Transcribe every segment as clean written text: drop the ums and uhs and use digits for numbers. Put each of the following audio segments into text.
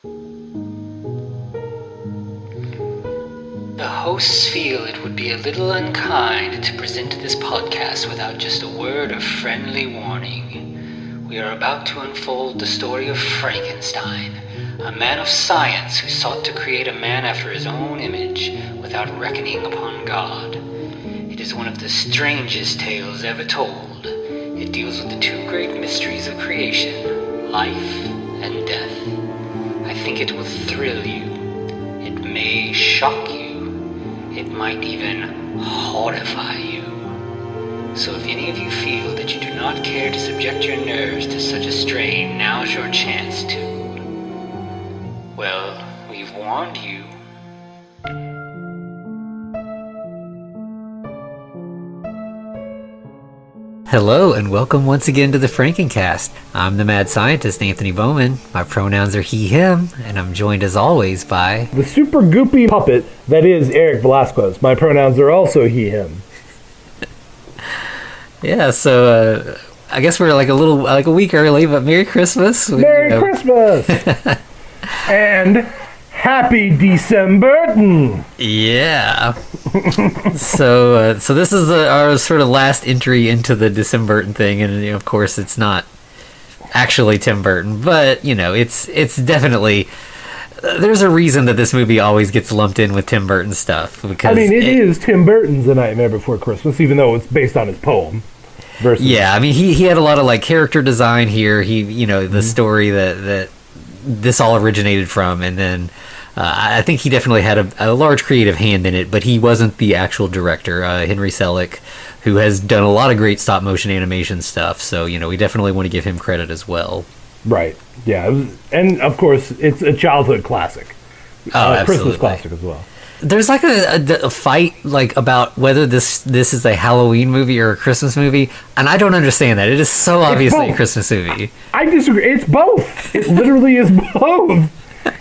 The hosts feel it would be a little unkind to present this podcast without just a word of friendly warning. We are about to unfold the story of Frankenstein, a man of science who sought to create a man after his own image without reckoning upon God. It is one of the strangest tales ever told. It deals with the two great mysteries of creation, life and death. I think it will thrill you. It may shock you. It might even horrify you. So if any of you feel that you do not care to subject your nerves to such a strain, now's your chance to. Well, we've warned you. Hello and welcome once again to the Frankencast. I'm the mad scientist Anthony Bowman. My pronouns are he, him, and I'm joined as always by... the super goopy puppet that is Eric Velasquez. My pronouns are also he, him. Yeah, so I guess we're like a week early, but Merry Christmas. Merry Christmas! And Happy December! Yeah. So this is our sort of last entry into the December thing, and of course it's not actually Tim Burton, but it's definitely, there's a reason that this movie always gets lumped in with Tim Burton stuff, because it is Tim Burton's A Nightmare Before Christmas, even though it's based on his poem. Yeah, I mean he had a lot of like character design here. The story that this all originated from, and then I think he definitely had a large creative hand in it, but he wasn't the actual director. Henry Selick, who has done a lot of great stop motion animation stuff, so we definitely want to give him credit as well. Right. Yeah, and of course it's a childhood classic. Christmas classic as well. There's like a fight like about whether this is a Halloween movie or a Christmas movie, and I don't understand that. It is so obviously a Christmas movie. I disagree. It's both. It literally is both.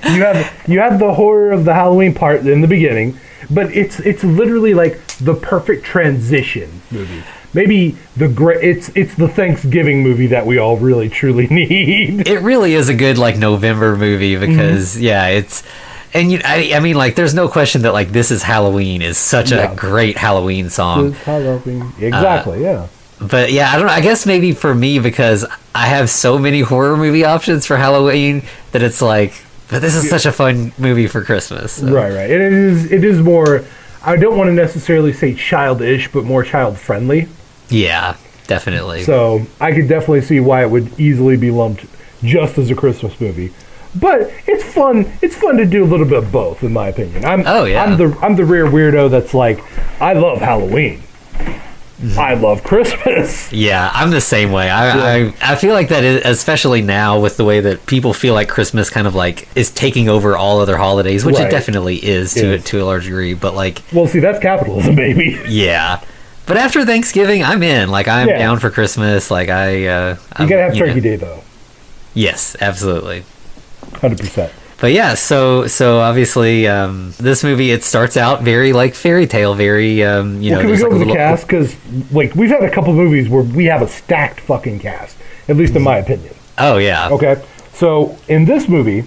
You have the horror of the Halloween part in the beginning, but it's literally like the perfect transition movie. Maybe it's the Thanksgiving movie that we all really truly need. It really is a good like November movie because it's. And I mean, like, there's no question that like "This Is Halloween" is such a great Halloween song. This is Halloween, exactly. Yeah. But yeah, I don't know. I guess maybe for me, because I have so many horror movie options for Halloween, that it's like, but this is such a fun movie for Christmas. So. Right. It is more. I don't want to necessarily say childish, but more child friendly. Yeah, definitely. So I could definitely see why it would easily be lumped just as a Christmas movie. But it's fun. It's fun to do a little bit of both, in my opinion. I'm the rare weirdo that's like, I love Halloween. I love Christmas. Yeah, I'm the same way. I feel like that is, especially now with the way that people feel like Christmas kind of like is taking over all other holidays, which it definitely is to a large degree. But like, well, see, that's capitalism, baby. Yeah. But after Thanksgiving, I'm in. Like, I'm down for Christmas. Like, you gotta have Turkey Day, though. Yes, absolutely. 100%. But yeah, so obviously this movie, it starts out very like fairy tale, very can we go over the cast? Because like we've had a couple movies where we have a stacked fucking cast, at least in my opinion. Oh yeah. Okay, so in this movie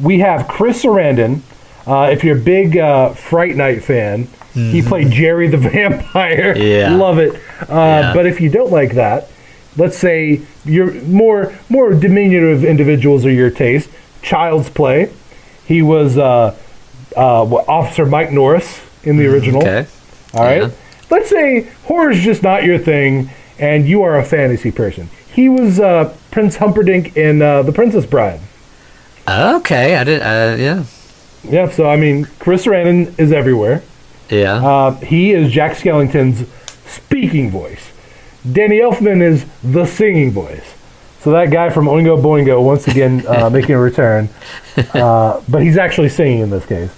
we have Chris Sarandon. If you're a big Fright Night fan, he played Jerry the Vampire. Yeah, love it. But if you don't like that, let's say you're more diminutive individuals are your taste. Child's Play. He was Officer Mike Norris in the original. Okay. All right. Let's say horror's just not your thing, and you are a fantasy person. He was Prince Humperdinck in The Princess Bride. Okay, I did. Yeah. Yeah. So I mean, Chris Sarandon is everywhere. Yeah. He is Jack Skellington's speaking voice. Danny Elfman is the singing voice. So that guy from Oingo Boingo, once again, making a return. But he's actually singing in this case.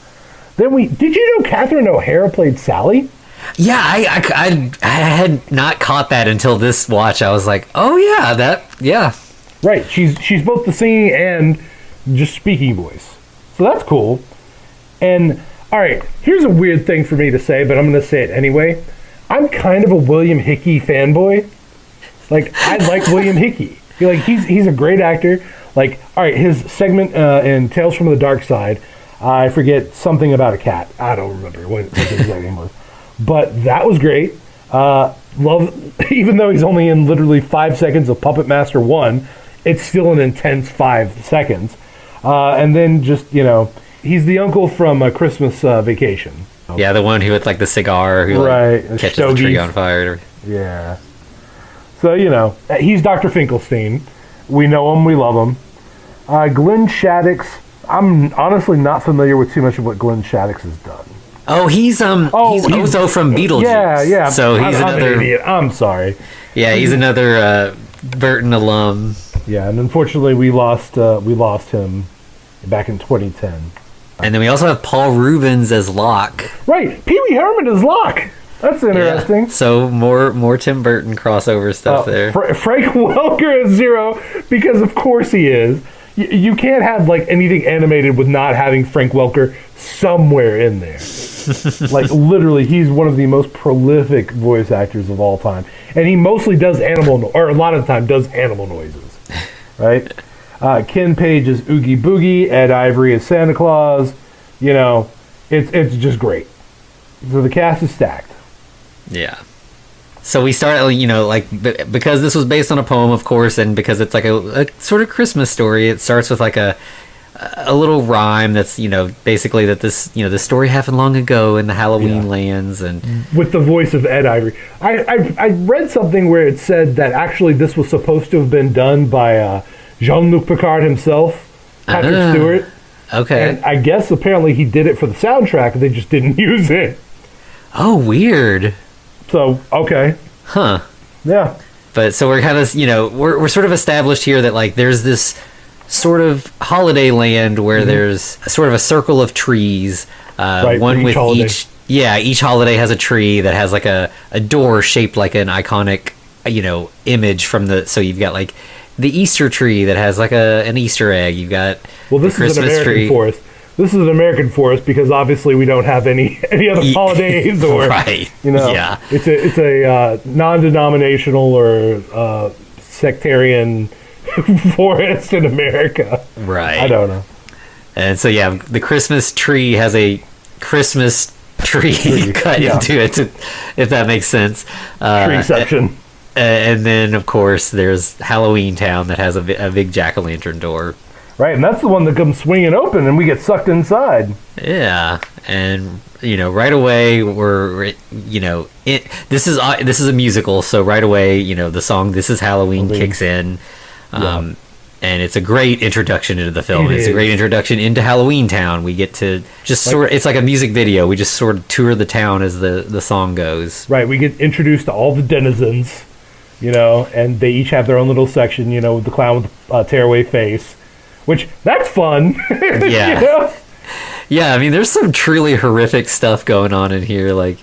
Then did you know Catherine O'Hara played Sally? Yeah, I had not caught that until this watch. I was like, oh yeah. Right, she's both the singing and just speaking voice. So that's cool. And, all right, here's a weird thing for me to say, but I'm going to say it anyway. I'm kind of a William Hickey fanboy. Like, I like William Hickey. Like, he's a great actor. Like, all right, his segment in Tales from the Dark Side, I forget something about a cat. I don't remember what the exact name was. But that was great. Love, even though he's only in literally 5 seconds of Puppet Master 1, it's still an intense 5 seconds. And then just, you know, he's the uncle from a Christmas Vacation. Yeah, the one who with like the cigar who right. like, catches the tree on fire. Yeah. So, you know, he's Dr. Finkelstein. We know him, we love him. Glenn Shaddix, I'm honestly not familiar with too much of what Glenn Shaddix has done. Oh, he's Otho from Beetlejuice. Yeah. So he's I'm another an idiot. I'm sorry. Yeah, he's another Burton alum. Yeah, and unfortunately we lost him back in 2010. And then we also have Paul Rubens as Locke. Right, Pee Wee Herman is Locke. That's interesting. Yeah. So more Tim Burton crossover stuff there. Frank Welker is Zero because of course he is. You can't have like anything animated with not having Frank Welker somewhere in there. Like literally, he's one of the most prolific voice actors of all time, and he mostly does or a lot of the time does animal noises, right? Ken Page is Oogie Boogie, Ed Ivory is Santa Claus. You know, it's just great. So the cast is stacked. Yeah. So we start, you know, like, because this was based on a poem, of course, and because it's like a sort of Christmas story, it starts with like a little rhyme that's, you know, basically that this, you know, the story happened long ago in the Halloween lands, and with the voice of Ed Ivory. I read something where it said that actually this was supposed to have been done by Jean-Luc Picard himself, Patrick Stewart. Okay. And I guess apparently he did it for the soundtrack, they just didn't use it. Oh, weird. So, okay. Huh. Yeah. But so we're kind of, you know, we're sort of established here that like there's this sort of holiday land where there's sort of a circle of trees, right, one with holiday. each holiday has a tree that has like a door shaped like an iconic, you know, image from so you've got like the Easter tree that has like an Easter egg. You've got this is an American forest. This is an American forest because obviously we don't have any other holidays or right. You know, yeah. It's a non-denominational or sectarian forest in America. Right. I don't know. And so yeah, the Christmas tree has a Christmas tree cut into it, if that makes sense. Treeception. And then of course there's Halloween Town that has a big jack-o'-lantern door. Right, and that's the one that comes swinging open, and we get sucked inside. Yeah, and you know, right away we're, you know, this is a musical, so right away, you know, the song "This Is Halloween" kicks in, and it's a great introduction into the film. It's a great introduction into Halloween Town. We get to just it's like a music video. We just sort of tour the town as the song goes. Right, we get introduced to all the denizens, you know, and they each have their own little section. You know, with the clown with the tearaway face. Which, that's fun. Yeah. You know? Yeah, I mean, there's some truly horrific stuff going on in here, like,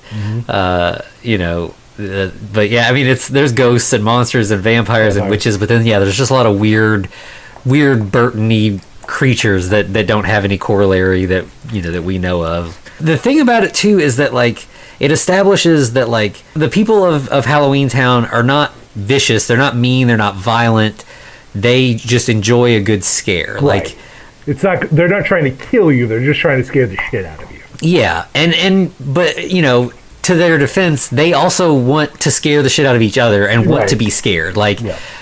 you know, but yeah, I mean, there's ghosts and monsters and vampires and witches, but then, yeah, there's just a lot of weird Burton-y creatures that don't have any corollary that, you know, that we know of. The thing about it, too, is that, like, it establishes that, like, the people of Halloween Town are not vicious, they're not mean, they're not violent. They just enjoy a good scare. Right. Like, they're not trying to kill you, they're just trying to scare the shit out of you. Yeah, but you know, to their defense, they also want to scare the shit out of each other and want to be scared. Like,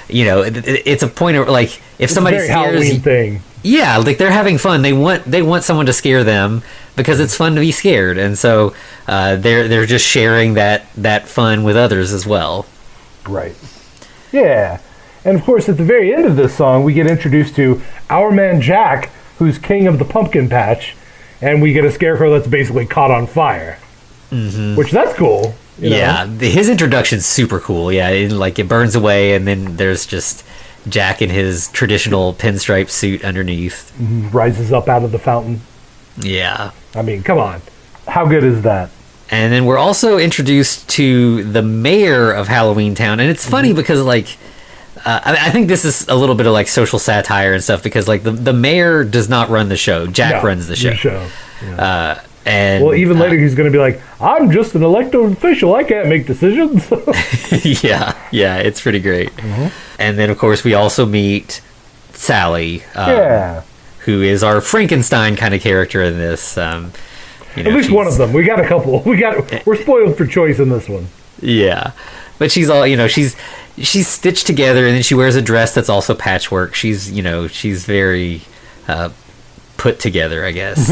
you know, it's a point of like if somebody scares Halloween thing. Yeah, like they're having fun. They want someone to scare them because it's fun to be scared, and so they're just sharing that fun with others as well. Right. Yeah. And of course, at the very end of this song, we get introduced to our man Jack, who's king of the pumpkin patch, and we get a scarecrow that's basically caught on fire. Mm-hmm. Which, that's cool. You know? His introduction's super cool. Yeah, it burns away, and then there's just Jack in his traditional pinstripe suit underneath. Mm-hmm. Rises up out of the fountain. Yeah. I mean, come on. How good is that? And then we're also introduced to the mayor of Halloween Town, and it's funny because, like, I think this is a little bit of like social satire and stuff because like the mayor does not run the show. Jack runs the show. Yeah. And well, even later he's going to be like, "I'm just an elected official. I can't make decisions." yeah, it's pretty great. Mm-hmm. And then of course we also meet Sally. Yeah. Who is our Frankenstein kind of character in this. At least one of them. We got a couple. We're spoiled for choice in this one. Yeah. But she's all, she's stitched together, and then she wears a dress that's also patchwork. She's very put together, I guess.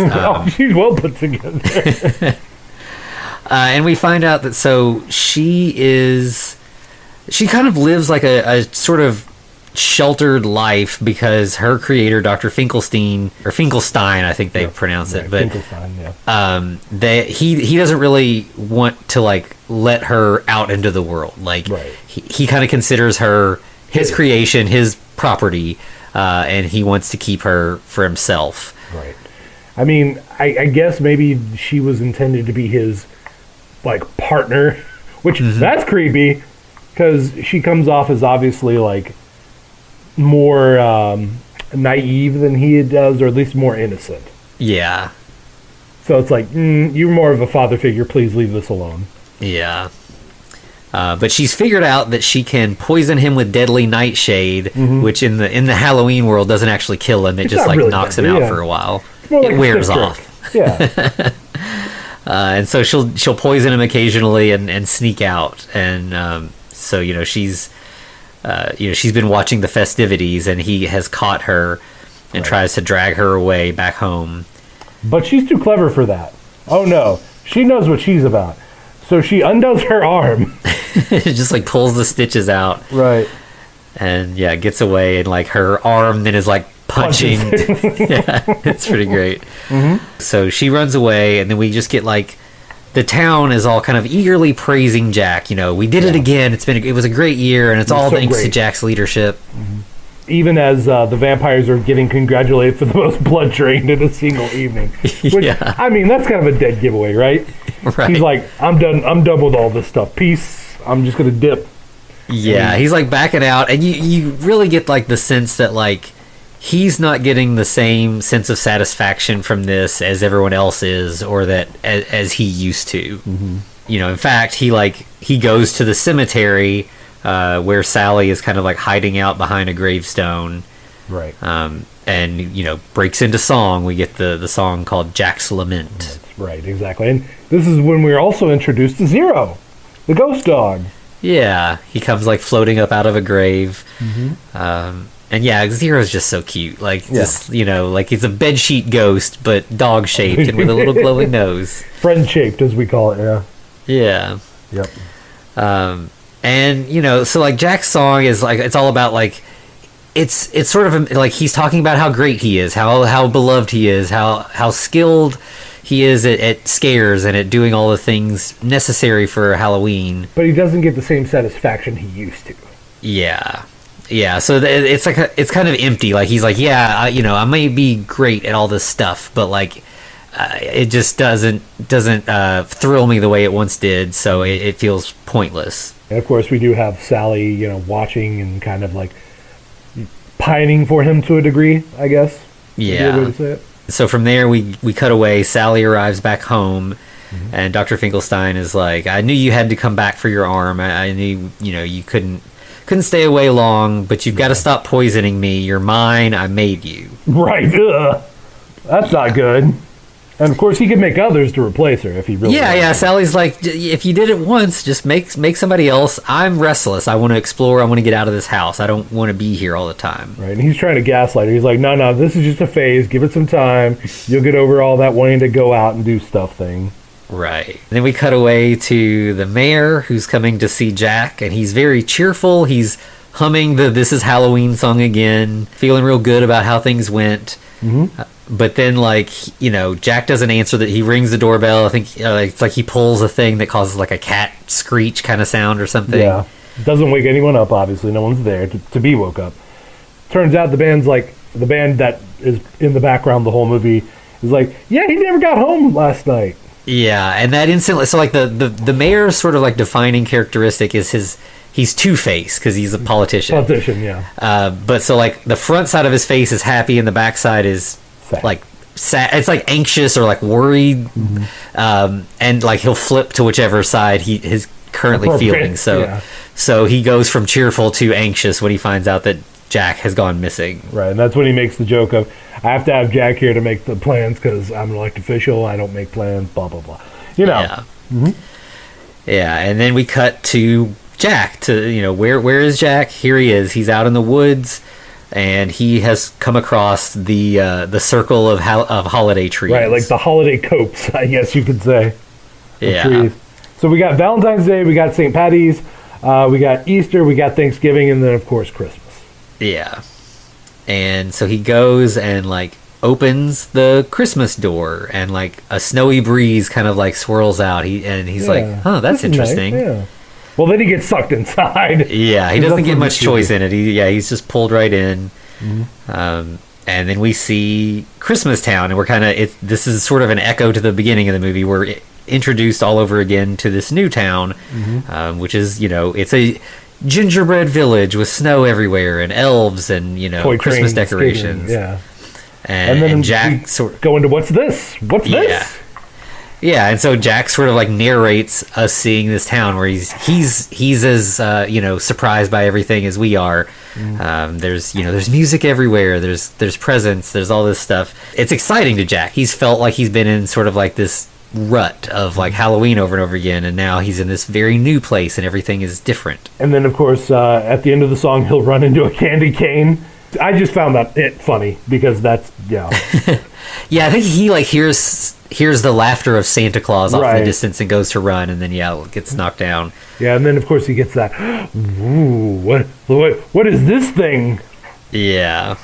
She's well put together. And we find out that she kind of lives like a sort of sheltered life because her creator, Dr. Finkelstein, I think they pronounce it, but Finkelstein, yeah. he doesn't really want to like let her out into the world. Like he kind of considers her his creation, his property, and he wants to keep her for himself. Right. I mean, I guess maybe she was intended to be his like partner, which that's creepy because she comes off as obviously like more naive than he does, or at least more innocent. Yeah. So it's like, you're more of a father figure. Please leave this alone. Yeah. But she's figured out that she can poison him with deadly nightshade, which in the Halloween world doesn't actually kill him. It just like really knocks him out for a while. It wears off. Yeah. And so she'll poison him occasionally and sneak out. And so she's been watching the festivities, and he has caught her and tries to drag her away back home. But she's too clever for that. Oh no, she knows what she's about. So she undoes her arm. Just like pulls the stitches out. Right. And gets away, and like her arm then is like punching. Yeah, it's pretty great. So she runs away, and then we just get like the town is all kind of eagerly praising Jack. We did it again. It was a great year, and it's all thanks to Jack's leadership. Even as the vampires are getting congratulated for the most blood drained in a single evening. Which, I mean, that's kind of a dead giveaway, right? Right. He's like, I'm done with all this stuff. Peace. I'm just gonna dip. Yeah, he's like backing out, and you really get like the sense that like he's not getting the same sense of satisfaction from this as everyone else is, or that as he used to. In fact, he goes to the cemetery where Sally is kind of like hiding out behind a gravestone, right? And breaks into song. We get the song called Jack's Lament. Right, exactly. And this is when we're also introduced to Zero, the ghost dog. Yeah, he comes like floating up out of a grave. And Zero's just so cute. Like, just, like he's a bedsheet ghost, but dog shaped and with a little glowing nose. Friend shaped, as we call it, yeah. Yeah. Yep. And, so like Jack's song is like, it's all about like, it's sort of like he's talking about how great he is, how beloved he is, how skilled he is at scares and at doing all the things necessary for Halloween. But he doesn't get the same satisfaction he used to. Yeah. Yeah, so it's like it's kind of empty. Like he's like, I may be great at all this stuff, but like it just doesn't thrill me the way it once did. So it feels pointless. And of course, we do have Sally, watching and kind of like pining for him to a degree, I guess. Yeah. Way to say it. So from there, we cut away. Sally arrives back home, and Dr. Finkelstein is like, I knew you had to come back for your arm. I knew you couldn't stay away long, but you've got to stop poisoning me. You're mine. I made you. Right. Ugh. That's not good. And of course, he could make others to replace her if he really. Yeah. Sally's like, if you did it once, just make somebody else. I'm restless. I want to explore. I want to get out of this house. I don't want to be here all the time. Right. And he's trying to gaslight her. He's like, no, this is just a phase. Give it some time. You'll get over all that wanting to go out and do stuff thing. Right. And then we cut away to the mayor who's coming to see Jack, and he's very cheerful. He's humming the This Is Halloween song again, feeling real good about how things went. But then, Jack doesn't answer. That he rings the doorbell. I think it's like he pulls a thing that causes like a cat screech kind of sound or something. Yeah. Doesn't wake anyone up, obviously. No one's there to be woke up. Turns out the band that is in the background the whole movie is like, yeah, he never got home last night. Yeah, and that instantly, so like the mayor's sort of like defining characteristic is he's two-faced because he's a politician. Yeah. But so like the front side of his face is happy and the back side is sad. Like sad. It's like anxious or like worried, and like he'll flip to whichever side he is currently feeling. So he goes from cheerful to anxious when he finds out that Jack has gone missing. Right, and that's when he makes the joke of, I have to have Jack here to make the plans because I'm an elected official. I don't make plans, blah, blah, blah. You know. Yeah. Yeah, and then we cut to Jack. Where is Jack? Here he is. He's out in the woods, and he has come across the circle of holiday trees. Right, like the holiday copes, I guess you could say. Yeah. Trees. So we got Valentine's Day, we got St. Patty's, we got Easter, we got Thanksgiving, and then, of course, Christmas. Yeah. And so he goes and, like, opens the Christmas door, and, like, a snowy breeze kind of, like, swirls out. He's like, that's interesting. Nice. Yeah. Well, then he gets sucked inside. Yeah, he doesn't get much choice in it. He's just pulled right in. And then we see Christmas Town, and we're kind of... This is sort of an echo to the beginning of the movie. We're introduced all over again to this new town, which is, it's a gingerbread village with snow everywhere and elves and, Toy Christmas trains, decorations. skating, yeah. And then Jack go into what's this? What's this? Yeah, and so Jack sort of like narrates us seeing this town where he's as surprised by everything as we are. There's music everywhere. There's presents. There's all this stuff. It's exciting to Jack. He's felt like he's been in sort of like this rut of like Halloween over and over again, and now he's in this very new place and everything is different. And then of course at the end of the song he'll run into a candy cane. I just found it funny because that's yeah. Yeah, I think he like hears the laughter of Santa Claus off in the distance and goes to run, and then gets knocked down. Yeah, and then of course he gets that. Ooh, what is this thing? Yeah.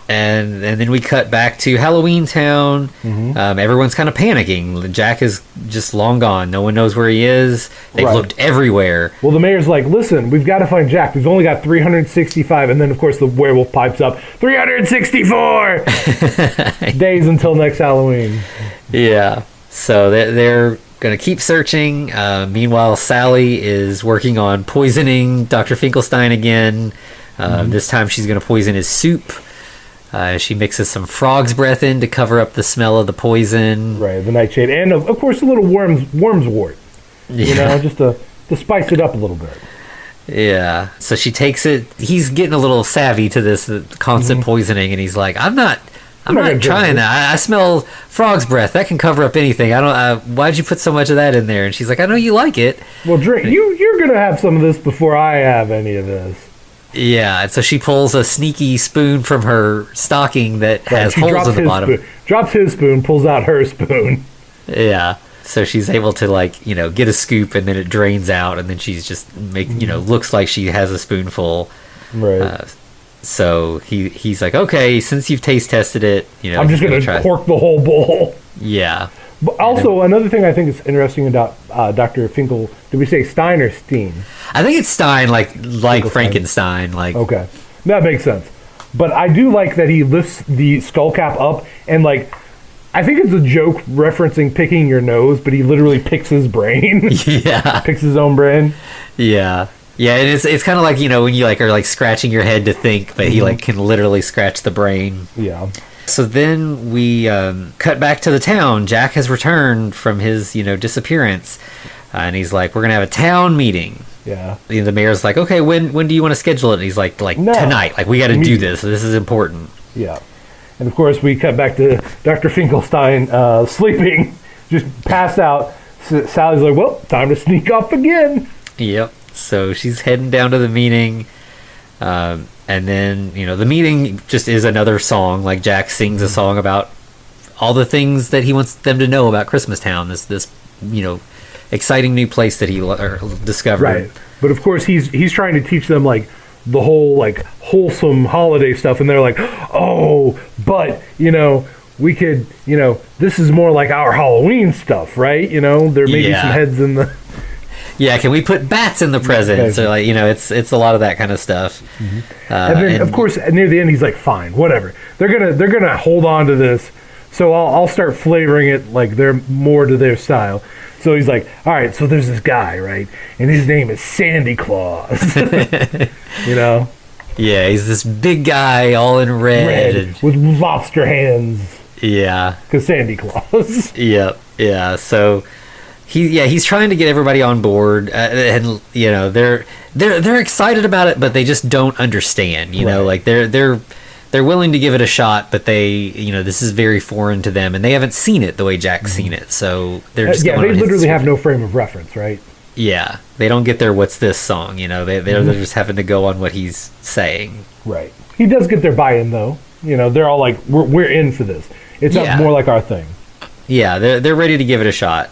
And then we cut back to Halloween Town. Everyone's kind of panicking. Jack is just long gone. No one knows where he is. They've looked everywhere. Well, the mayor's like, listen, we've got to find Jack. We've only got 365. And then, of course, the werewolf pipes up, 364 days until next Halloween. Yeah. So they're going to keep searching. Meanwhile, Sally is working on poisoning Dr. Finkelstein again. This time she's going to poison his soup. She mixes some frog's breath in to cover up the smell of the poison. Right, the nightshade. And, of course, a little worm's wort. Just to spice it up a little bit. Yeah. So she takes it. He's getting a little savvy to this constant poisoning, and he's like, I'm not trying that. I smell frog's breath. That can cover up anything. I don't. Why'd you put so much of that in there? And she's like, I know you like it. Well, drink. You're going to have some of this before I have any of this. Yeah, and so she pulls a sneaky spoon from her stocking that has holes in the bottom. Drops his spoon, pulls out her spoon. Yeah, so she's able to get a scoop, and then it drains out, and then she's just looks like she has a spoonful. Right. So he's like, okay, since you've taste tested it, I'm just gonna cork the whole bowl. Yeah. But also, another thing I think is interesting about Dr. Finkel, did we say Stein or Steen? I think it's Stein, like Frankenstein. Okay, that makes sense. But I do like that he lifts the skull cap up, and I think it's a joke referencing picking your nose, but he literally picks his brain. Yeah. Picks his own brain. Yeah. Yeah, and it's kind of like, when you are scratching your head to think, but he can literally scratch the brain. Yeah. So then we cut back to the town. Jack has returned from his, disappearance. And he's like, we're going to have a town meeting. Yeah. The mayor's like, okay, when do you want to schedule it? And he's like no, tonight. We got to do this. This is important. Yeah. And, of course, we cut back to Dr. Finkelstein sleeping, just passed out. Sally's like, well, time to sneak off again. Yep. So she's heading down to the meeting. And then, the meeting just is another song. Like, Jack sings a song about all the things that he wants them to know about Christmas Town. This exciting new place that he discovered. Right. But, of course, he's trying to teach them, the whole, wholesome holiday stuff. And they're like, oh, but, we could, this is more like our Halloween stuff, right? There may be some heads in the... Yeah, can we put bats in the presents? So it's a lot of that kind of stuff. And then, of course, near the end, he's like, "Fine, whatever. They're gonna hold on to this, so I'll start flavoring it like they're more to their style." So he's like, "All right, so there's this guy, right, and his name is Sandy Claus." Yeah, he's this big guy, all in red with lobster hands. Yeah, because Sandy Claus. Yep. Yeah. So he's trying to get everybody on board, and you know they're excited about it, but they just don't understand. You know, like they're willing to give it a shot, but this is very foreign to them, and they haven't seen it the way Jack's seen it, so they're just they literally have no frame of reference, right? Yeah, they don't get their "What's this song?" You know, they're just having to go on what he's saying. Right. He does get their buy-in though. You know, they're all like, "We're in for this." It sounds more like our thing. Yeah, they're ready to give it a shot.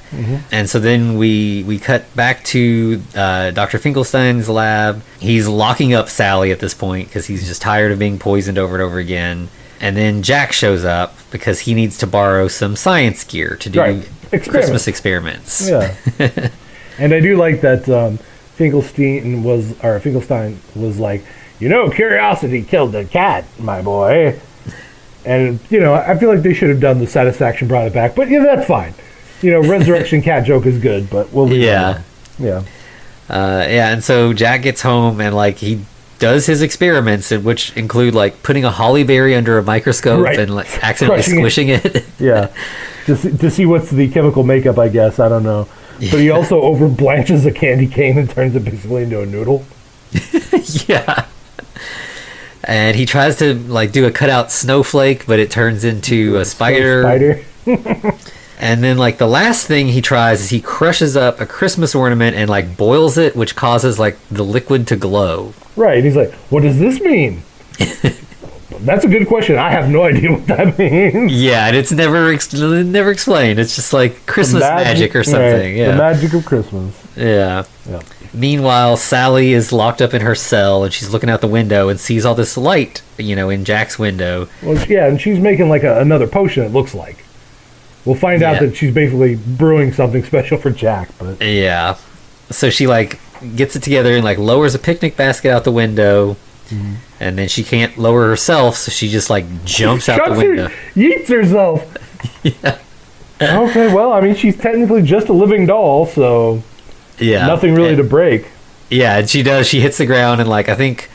And so then we cut back to Dr. Finkelstein's lab. He's locking up Sally at this point because he's just tired of being poisoned over and over again. And then Jack shows up because he needs to borrow some science gear to do Christmas experiments. Yeah. And I do like that Finkelstein was like, curiosity killed the cat, my boy. And, I feel like they should have done the satisfaction, brought it back. But, that's fine. Resurrection cat joke is good, but we'll leave it alone. Yeah. And so Jack gets home and, like, he does his experiments, which include, like, putting a holly berry under a microscope and, like, accidentally squishing it. Yeah. To see what's the chemical makeup, I guess. I don't know. But he also over-blanches a candy cane and turns it basically into a noodle. Yeah. And he tries to, like, do a cutout snowflake, but it turns into a spider. And then, like, the last thing he tries is he crushes up a Christmas ornament and, like, boils it, which causes, like, the liquid to glow. Right. He's like, what does this mean? That's a good question. I have no idea what that means. Yeah, and it's never explained. It's just, like, Christmas magic or something. Right. Yeah. The magic of Christmas. Yeah. Meanwhile, Sally is locked up in her cell, and she's looking out the window and sees all this light, in Jack's window. Well, yeah, and she's making, like, another potion, it looks like. We'll find out that she's basically brewing something special for Jack. But yeah. So she, like, gets it together and, like, lowers a picnic basket out the window, and then she can't lower herself, so she just, like, jumps out the window. Yeets herself. Yeah. Okay, well, I mean, she's technically just a living doll, so... Yeah. Nothing really to break. Yeah, and she does. She hits the ground, and, like, I think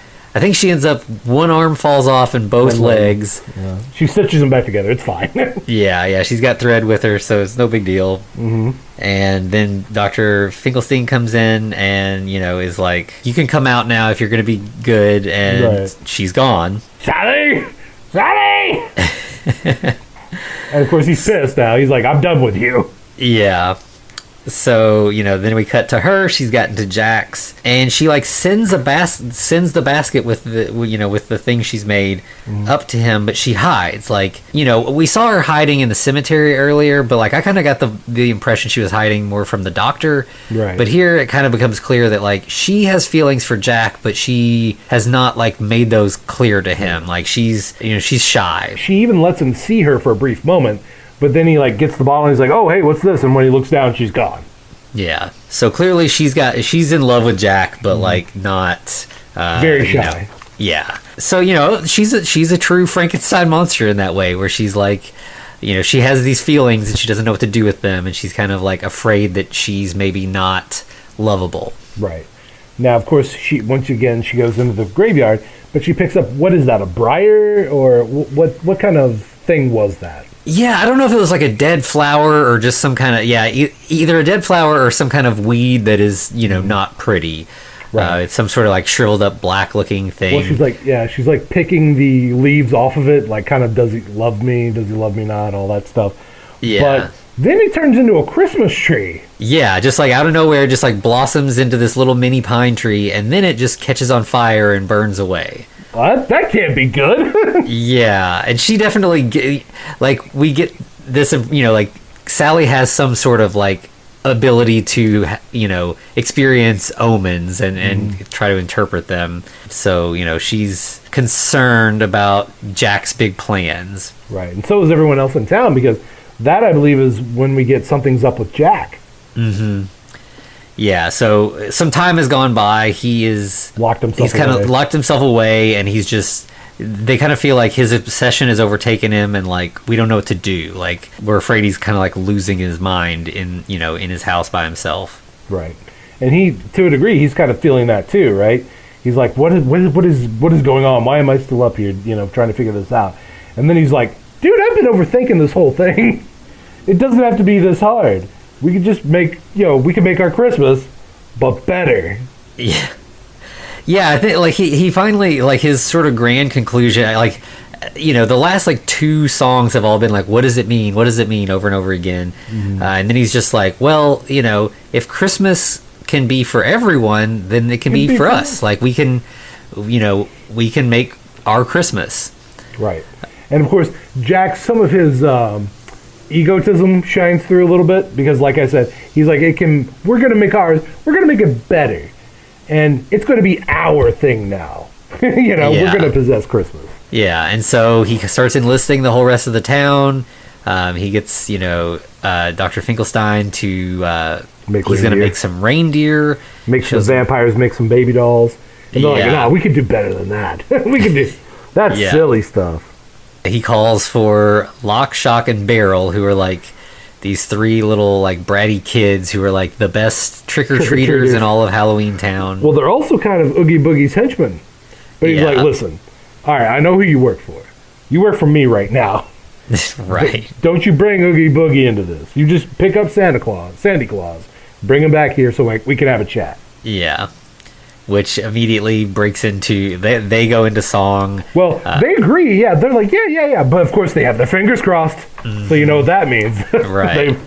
she ends up, one arm falls off and both legs. Yeah. She stitches them back together. It's fine. Yeah. She's got thread with her, so it's no big deal. And then Dr. Finkelstein comes in and, is like, you can come out now if you're going to be good, and she's gone. Sally! And, of course, he's pissed now. He's like, I'm done with you. Yeah. So, then we cut to her. She's gotten to Jack's, and she, like, sends the basket with the thing she's made up to him, but she hides. Like, we saw her hiding in the cemetery earlier, but, like, I kind of got the impression she was hiding more from the doctor. Right. But here it kind of becomes clear that, like, she has feelings for Jack, but she has not, like, made those clear to him. Like, she's shy. She even lets him see her for a brief moment. But then he, like, gets the ball and he's like, oh, hey, what's this? And when he looks down, she's gone. Yeah. So clearly she's in love with Jack, but, like, not... very shy. Yeah. So, she's a true Frankenstein monster in that way, where she's, like, she has these feelings and she doesn't know what to do with them, and she's kind of, like, afraid that she's maybe not lovable. Right. Now, of course, once again, she goes into the graveyard, but she picks up, what is that, a briar? Or what kind of thing was that? Yeah, I don't know if it was like a dead flower or just some kind of, either a dead flower or some kind of weed that is, not pretty. Right. It's some sort of, like, shriveled up black looking thing. Well, she's like picking the leaves off of it, like, kind of, does he love me not, all that stuff. Yeah. But then it turns into a Christmas tree. Yeah, just like out of nowhere, just like blossoms into this little mini pine tree, and then it just catches on fire and burns away. What? That can't be good. Yeah, and she definitely we get this, like, Sally has some sort of, like, ability to, experience omens and try to interpret them. So, she's concerned about Jack's big plans. Right, and so is everyone else in town, because that, I believe, is when we get something's up with Jack. Mm-hmm. Yeah, so some time has gone by. He's locked himself away, and they kind of feel like his obsession has overtaken him, and, like, we don't know what to do. Like, we're afraid he's kind of, like, losing his mind in his house by himself. Right. And to a degree, he's kind of feeling that too, right? He's like, what is going on? Why am I still up here, trying to figure this out? And then he's like, dude, I've been overthinking this whole thing. It doesn't have to be this hard. We could just make, we can make our Christmas, but better. Yeah. Yeah, I think like he finally, like, his sort of grand conclusion, like, the last like 2 songs have all been like, what does it mean? What does it mean, over and over again? And then he's just like, well, if Christmas can be for everyone, then it can be for us. Like, we can make our Christmas. Right. And of course, Jack, some of his egotism shines through a little bit, because like I said, he's like, we're going to make it better. And it's going to be our thing now. We're going to possess Christmas. Yeah, and so he starts enlisting the whole rest of the town. He gets, Dr. Finkelstein to he's going to make some reindeer. Make some vampires, make some baby dolls. And they're like, no, we could do better than that. We could do that's silly stuff. He calls for Lock, Shock, and Barrel, who are like these 3 little like bratty kids who are like the best trick-or-treaters in all of Halloween Town. Well, they're also kind of Oogie Boogie's henchmen. But he's like, listen, all right, I know who you work for. You work for me right now. Right. Don't you bring Oogie Boogie into this. You just pick up Sandy Claus, bring him back here so we can have a chat. Yeah. Which immediately breaks into, they go into song. Well, they agree, yeah. They're like, yeah. But of course they have their fingers crossed. So you know what that means. Right.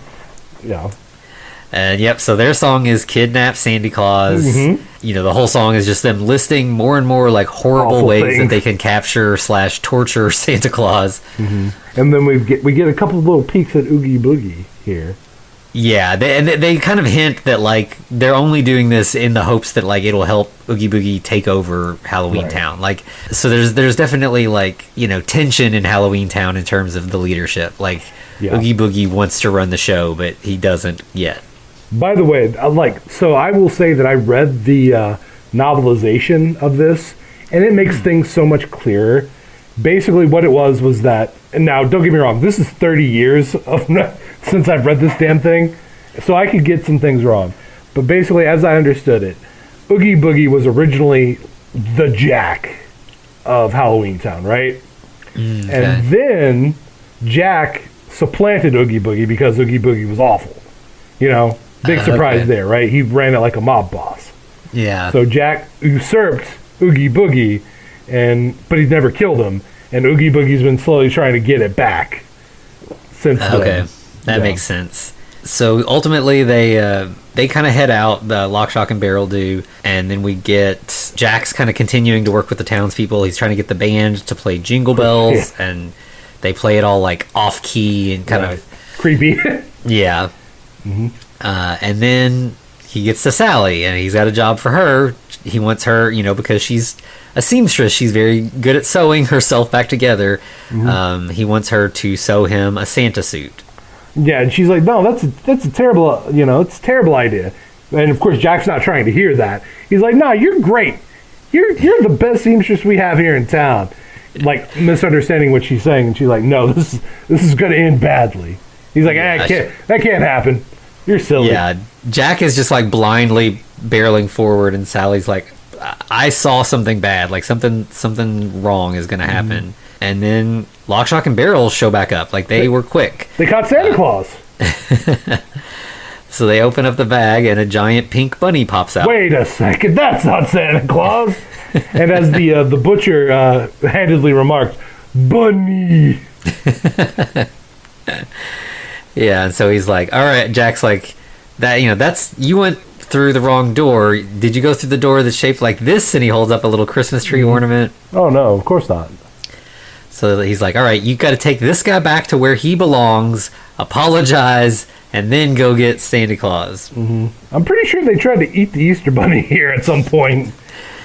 And yep, so their song is Kidnap Sandy Claus. The whole song is just them listing more and more like horrible awful ways things that they can capture / torture Santa Claus. And then we get a couple of little peeks at Oogie Boogie here. Yeah, they kind of hint that like they're only doing this in the hopes that like it'll help Oogie Boogie take over Halloween Town. Like, so there's definitely like tension in Halloween Town in terms of the leadership. Like Oogie Boogie wants to run the show, but he doesn't yet. By the way, so I will say that I read the novelization of this, and it makes things so much clearer. Basically, what it was that, and now don't get me wrong, this is 30 years since I've read this damn thing, so I could get some things wrong. But basically, as I understood it, Oogie Boogie was originally the Jack of Halloween Town, right? Okay. And then Jack supplanted Oogie Boogie because Oogie Boogie was awful. Big surprise there, right? He ran it like a mob boss. Yeah. So Jack usurped Oogie Boogie, but he's never killed him. And Oogie Boogie's been slowly trying to get it back since then. Okay, that makes sense. So ultimately, they kind of head out. The Lock, Shock, and Barrel do, and then we get Jack's kind of continuing to work with the townspeople. He's trying to get the band to play Jingle Bells, and they play it all like off key and kind of creepy. Yeah. And then he gets to Sally, and he's got a job for her. He wants her, because she's a seamstress. She's very good at sewing herself back together. He wants her to sew him a Santa suit. Yeah, and she's like, no, that's a terrible, it's a terrible idea. And of course, Jack's not trying to hear that. He's like, no, you're great. You're the best seamstress we have here in town. Like, misunderstanding what she's saying, and she's like, no, this is going to end badly. He's like, that can't happen. You're silly. Yeah, Jack is just like blindly barreling forward, and Sally's like, I saw something bad, like something wrong is going to happen. And then Lock, Shock, and Barrel show back up. Like, they were quick. They caught Santa Claus. So they open up the bag, and a giant pink bunny pops out. Wait a second, that's not Santa Claus. And as the butcher handedly remarked, bunny. Yeah, and so he's like, all right, Jack's like, that's, you went through the wrong door. Did you go through the door that's shaped like this? And he holds up a little Christmas tree ornament. Oh, no, of course not. So he's like, all right, you got to take this guy back to where he belongs, apologize, and then go get Santa Claus. I'm pretty sure they tried to eat the Easter Bunny here at some point.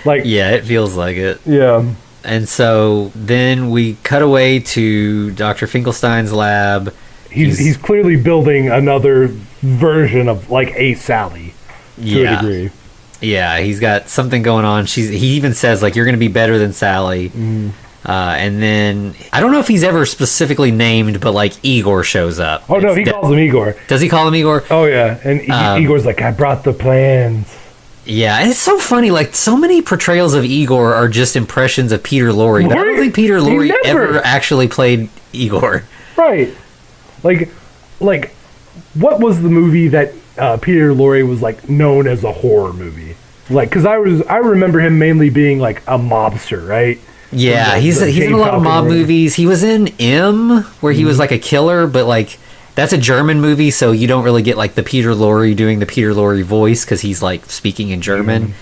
Like, yeah, it feels like it. Yeah. And so then we cut away to Dr. Finkelstein's lab. He's clearly building another version of like a Sally to a degree. Yeah, he's got something going on. He even says like, you're going to be better than Sally. And then I don't know if he's ever specifically named, but like Igor shows up. Oh no, he calls him Igor. Does he call him Igor? Oh yeah, and Igor's like, I brought the plans. Yeah, and it's so funny. Like, so many portrayals of Igor are just impressions of Peter Lorre. But I don't think Peter Lorre ever actually played Igor. Right. Like what was the movie that Peter Lorre was like known as a horror movie? Like, because I remember him mainly being like a mobster, right? Yeah, The- he's the in a Jane lot of Falcon mob movie. movies. He was in M, where he was like a killer, but like that's a German movie, so you don't really get like the Peter Lorre doing the Peter Lorre voice because he's like speaking in German.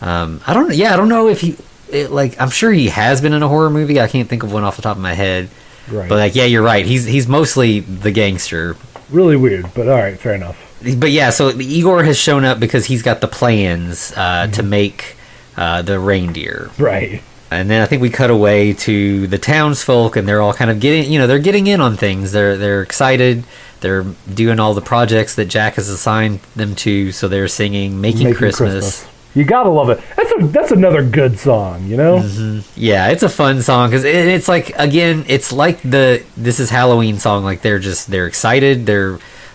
I don't know if I'm sure he has been in a horror movie. I can't think of one off the top of my head. Right. But like, yeah, you're right. He's mostly the gangster. Really weird, but all right, fair enough. But yeah, so Igor has shown up because he's got the plans to make the reindeer. Right. And then I think we cut away to the townsfolk, and they're all kind of they're getting in on things. They're excited. They're doing all the projects that Jack has assigned them to. So they're singing "Making Christmas." You gotta love it. That's another good song, you know. Yeah, it's a fun song because it's like, again, it's like the "This Is Halloween" song. Like they're excited.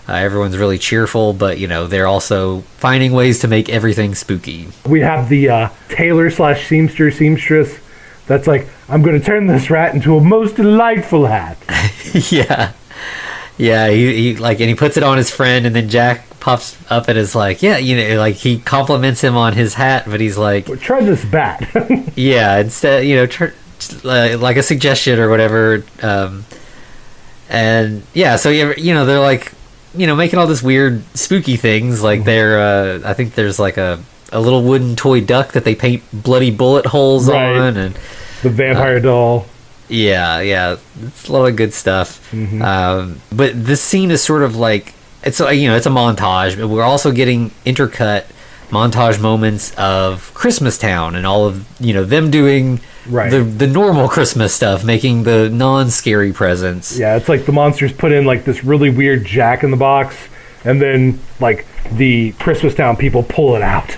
Everyone's really cheerful, but they're also finding ways to make everything spooky. We have the tailor / seamstress. That's like, I'm going to turn this rat into a most delightful hat. Yeah. He like, and he puts it on his friend, and then Jack pops up and is like, yeah, like he compliments him on his hat, but he's like, But try this bat. yeah, instead, like a suggestion or whatever. And yeah, so they're like, making all this weird spooky things. Like they're, I think there's like a little wooden toy duck that they paint bloody bullet holes Right. on, and The vampire doll. yeah, it's a lot of good stuff. But this scene is sort of like, it's a montage, but we're also getting intercut montage moments of Christmas Town and all of them doing Right. the normal Christmas stuff, making the non-scary presents. Yeah, it's like the monsters put in like this really weird Jack in the Box, and then like the Christmas Town people pull it out.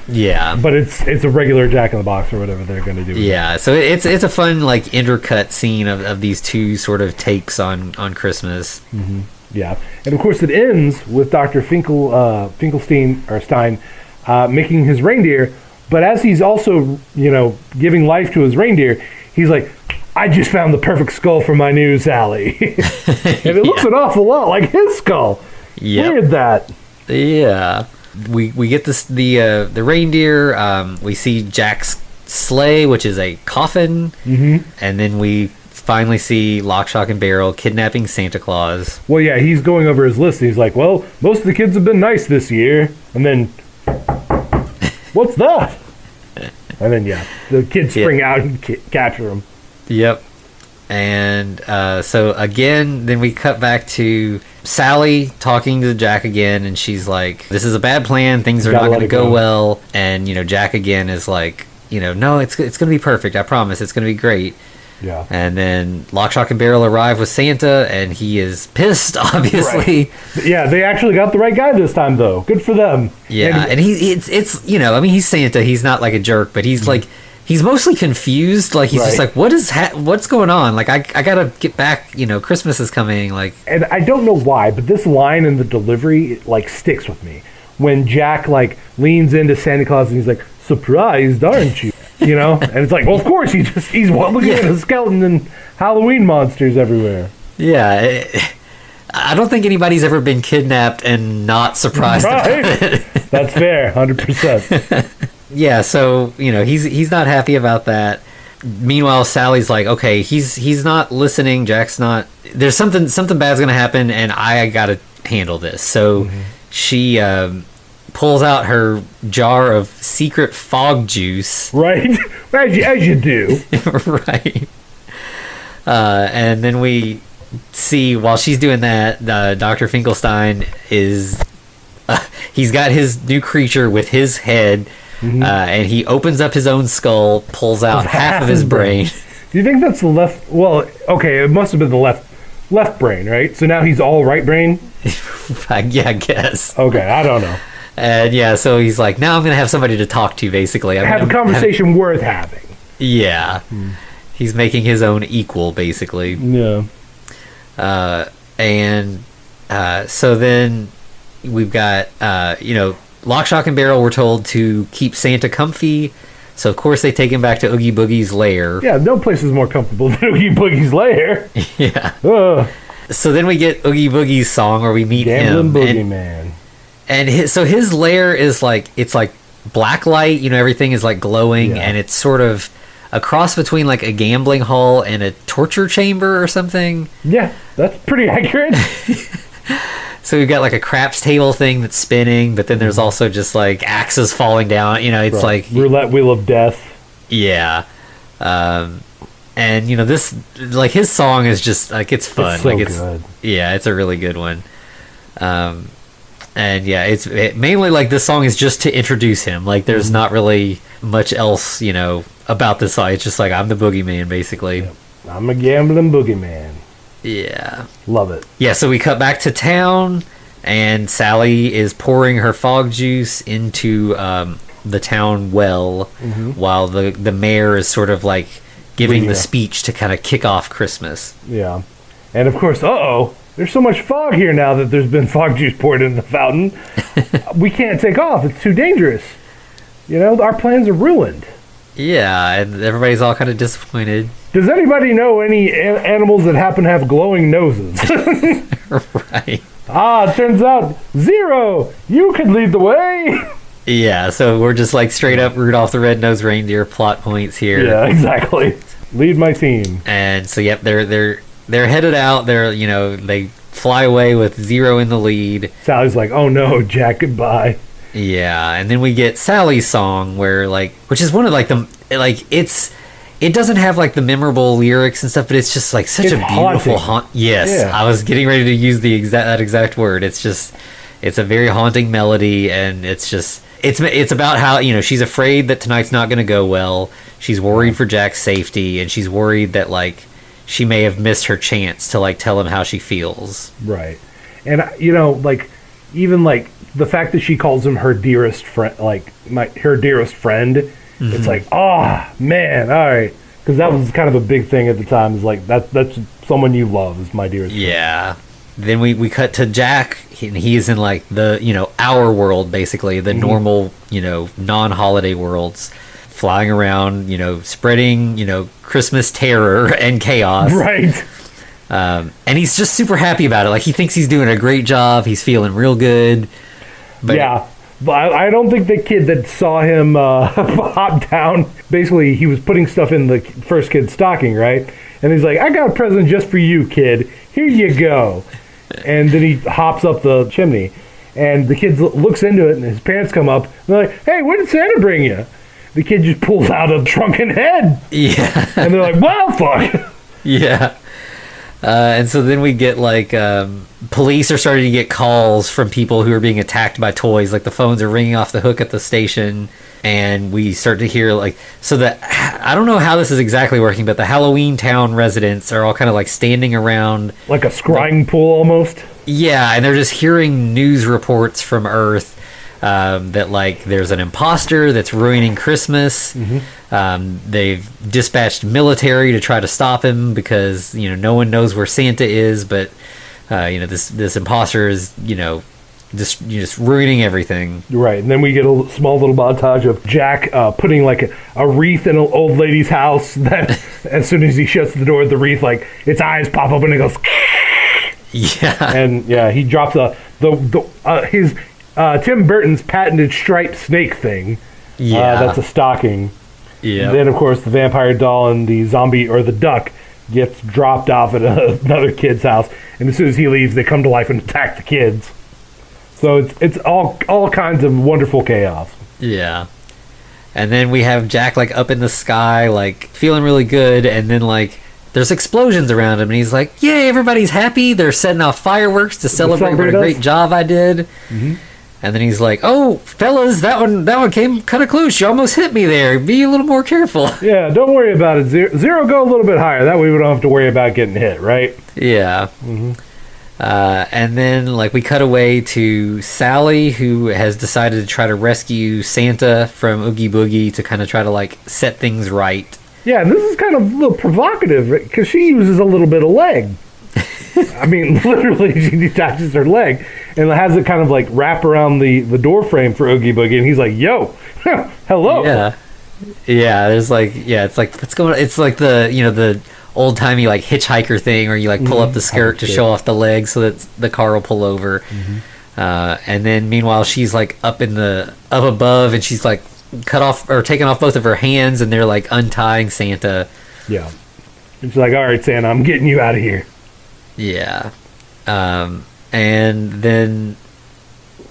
Yeah. But it's a regular Jack in the Box or whatever they're going to do. with it. Yeah, so it's a fun like intercut scene of these two sort of takes on Christmas. Yeah, and of course it ends with Dr. Finkelstein or Stein making his reindeer. But as he's also, giving life to his reindeer, he's like, I just found the perfect skull for my new Sally. And it looks an awful lot like his skull. Yep. Weird that. Yeah, we get the reindeer. We see Jack's sleigh, which is a coffin, and then we finally see Lock, Shock, and Barrel kidnapping Santa Claus. Well, yeah, he's going over his list. And he's like, well, most of the kids have been nice this year. And then, what's that? And then, yeah, the kids spring out and capture him. Yep. And so again, then we cut back to Sally talking to Jack again, and she's like, this is a bad plan, things are not going to go well. And Jack again is like, no, it's going to be perfect, I promise, it's going to be great. Yeah. And then Lock, Shock, and Barrel arrive with Santa, and he is pissed, obviously. Right. Yeah, they actually got the right guy this time, though. Good for them. Yeah, and it's he's Santa, he's not like a jerk, but he's like, he's mostly confused. Like, he's just like, what's going on? Like, I gotta get back, Christmas is coming, like. And I don't know why, but this line in the delivery, like, sticks with me. When Jack, like, leans into Santa Claus and he's like, surprised, aren't you? And it's like, well, of course, he's looking at a skeleton and Halloween monsters everywhere. Yeah, I don't think anybody's ever been kidnapped and not surprised about it. That's fair, 100%. Yeah, so he's not happy about that. Meanwhile, Sally's like, okay, he's not listening. Jack's not. There's something bad's gonna happen, and I gotta handle this. So she pulls out her jar of secret fog juice. Right, as you do. Right. And then we see, while she's doing that, Dr. Finkelstein is he's got his new creature with his head. And he opens up his own skull, pulls out half of his brain. Do you think that's the left? Well, okay, it must have been the left brain, right? So now he's all right brain? Yeah, I guess. Okay, I don't know. And yeah, so he's like, now I'm going to have somebody to talk to, basically. Have a conversation worth having. Yeah. He's making his own equal, basically. Yeah. And so then we've got, Lock, Shock, and Barrel were told to keep Santa comfy. So, of course, they take him back to Oogie Boogie's lair. Yeah, no place is more comfortable than Oogie Boogie's lair. Yeah. So then we get Oogie Boogie's song where we meet Gambling him. Boogeyman. And his lair is like, it's like black light, everything is like glowing, and it's sort of a cross between like a gambling hall and a torture chamber or something. Yeah, that's pretty accurate. So we've got like a craps table thing that's spinning, but then there's also just like axes falling down. It's like roulette wheel of death. Yeah. And this, like, his song is just like, it's fun. It's so like good. Yeah, it's a really good one. And yeah, it mainly like this song is just to introduce him. Like, there's not really much else, about this song. It's just like, I'm the boogeyman, basically. Yep. I'm a gambling boogeyman. Yeah. Love it. Yeah, so we cut back to town, and Sally is pouring her fog juice into the town well, while the mayor is sort of like giving the speech to kind of kick off Christmas. Yeah. And of course, there's so much fog here now that there's been fog juice poured in the fountain. We can't take off. It's too dangerous. Our plans are ruined. Yeah, and everybody's all kind of disappointed. Does anybody know any animals that happen to have glowing noses? Right. It turns out, Zero, you could lead the way. Yeah, so we're just like straight up Rudolph the Red-Nosed Reindeer plot points here. Yeah, exactly. Lead my team. And so, yep, they're headed out. They fly away with Zero in the lead. Sally's like, oh no, Jack, goodbye. Yeah, and then we get Sally's song which is one of like it doesn't have like the memorable lyrics and stuff, but it's just like such a beautiful Yes, yeah. I was getting ready to use that exact word. It's a very haunting melody, and it's about how, she's afraid that tonight's not going to go well. She's worried for Jack's safety, and she's worried that like she may have missed her chance to like tell him how she feels. Right. And even like the fact that she calls him her dearest friend, like her dearest friend, it's like, man, all right, because that was kind of a big thing at the time. Is like that's someone you love is my dearest friend. Yeah. Then we cut to Jack, and he's in like the our world, basically the normal non-holiday worlds, flying around, spreading Christmas terror and chaos. Right. And he's just super happy about it. Like, he thinks he's doing a great job. He's feeling real good. But yeah. But I don't think the kid that saw him hop down, basically he was putting stuff in the first kid's stocking, right? And he's like, I got a present just for you, kid. Here you go. And then he hops up the chimney. And the kid looks into it, and his parents come up. And they're like, hey, what did Santa bring you? The kid just pulls out a shrunken head. Yeah. And they're like, well, fuck. Yeah. And so then we get like police are starting to get calls from people who are being attacked by toys. Like, the phones are ringing off the hook at the station, and we start to hear like, so that I don't know how this is exactly working, but the Halloween Town residents are all kind of like standing around like a scrying pool almost. Yeah, and they're just hearing news reports from Earth. That like there's an imposter that's ruining Christmas. They've dispatched military to try to stop him because no one knows where Santa is, but this imposter is just ruining everything. Right, and then we get a small little montage of Jack putting like a wreath in an old lady's house. That as soon as he shuts the door, the wreath, like its eyes pop up and it goes. Yeah, and he drops his. Tim Burton's patented striped snake thing. Yeah. That's a stocking. Yeah. Then, of course, the vampire doll and the zombie, or the duck, gets dropped off at another kid's house. And as soon as he leaves, they come to life and attack the kids. So it's all kinds of wonderful chaos. Yeah. And then we have Jack, like, up in the sky, like, feeling really good. And then, like, there's explosions around him. And he's like, yay, everybody's happy. They're setting off fireworks to celebrate what a great job I did. Mm-hmm. And then he's like, "Oh, fellas, that one came kind of close. You almost hit me there. Be a little more careful." Yeah, don't worry about it. Zero, go a little bit higher. That way we don't have to worry about getting hit, right? Yeah. Mm-hmm. And then, like, we cut away to Sally, who has decided to try to rescue Santa from Oogie Boogie to kind of try to, like, set things right. Yeah, and this is kind of a little provocative because she uses a little bit of leg. I mean, literally, she detaches her leg and has it kind of like wrap around the door frame for Oogie Boogie, and he's like, "Yo, hello." Yeah. There's like, it's like, what's going on? It's like the old timey like hitchhiker thing, where you like pull up the skirt to show off the legs so that the car will pull over. And then meanwhile she's like up above, and she's like cut off or taken off both of her hands, and they're like untying Santa. Yeah. And she's like, all right, Santa, I'm getting you out of here. Yeah. And then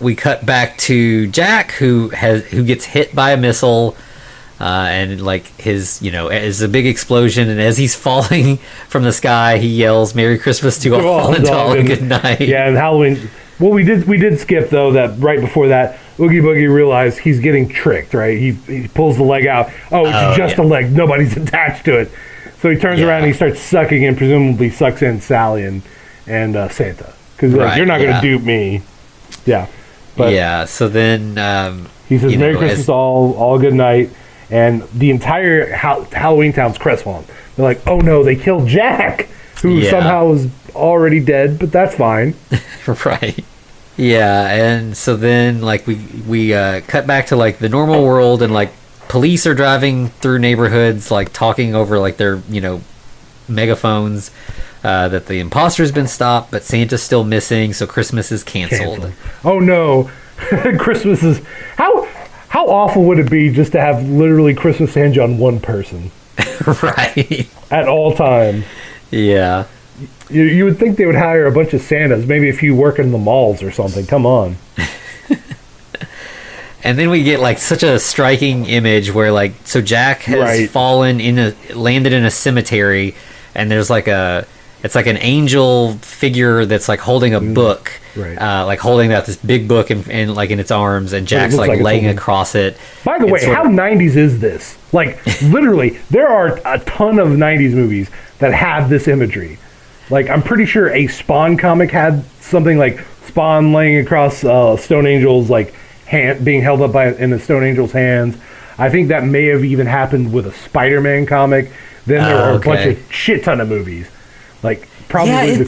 we cut back to Jack, who gets hit by a missile, and like his, is a big explosion, and as he's falling from the sky, he yells "Merry Christmas to all and all and good night." Yeah, and Halloween. Well, we did skip though that right before that, Oogie Boogie realized he's getting tricked. Right, he pulls the leg out. Oh, it's just a leg. Nobody's attached to it. So he turns around and he starts sucking, and presumably sucks in Sally and Santa, because you're not going to dupe me. Yeah. But so then he says, "Merry Christmas, all good night," and the entire Halloween town's crestfallen. They're like, "Oh no, they killed Jack, who somehow was already dead, but that's fine." Right. Yeah, and so then like we cut back to like the normal world, and like police are driving through neighborhoods, like talking over like their megaphones. That the imposter's been stopped, but Santa's still missing, so Christmas is canceled. Oh no, Christmas is how awful would it be just to have literally Christmas hinge on one person, right? At all times. Yeah. You would think they would hire a bunch of Santas, maybe a few working in the malls or something. Come on. And then we get like such a striking image where like so Jack has landed in a cemetery, and there's like it's like an angel figure that's like holding a book, like holding out this big book in like in its arms, and Jack's like laying across it. By the way, how 90s is this? Like literally, there are a ton of 90s movies that have this imagery. Like I'm pretty sure a Spawn comic had something like Spawn laying across Stone Angel's like hand being held up in the Stone Angel's hands. I think that may have even happened with a Spider-Man comic. Then there are a bunch of shit ton of movies. Like probably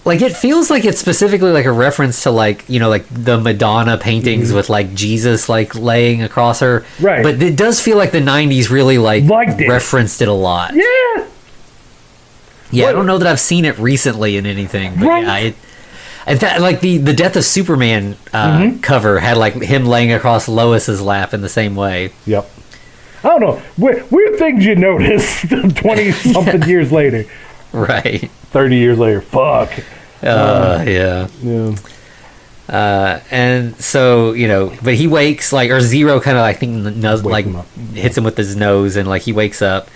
like it feels like it's specifically like a reference to like like the Madonna paintings with like Jesus like laying across her, right? But it does feel like the 90s really like referenced it a lot. I don't know that I've seen it recently in anything, but like the Death of Superman cover had like him laying across Lois's lap in the same way. Yep. I don't know, weird things you notice 20 something years later. Right. 30 years later. Fuck. Yeah. And so, but he wakes, like, or Zero kind of, I think, hits him with his nose, and, like, he wakes up.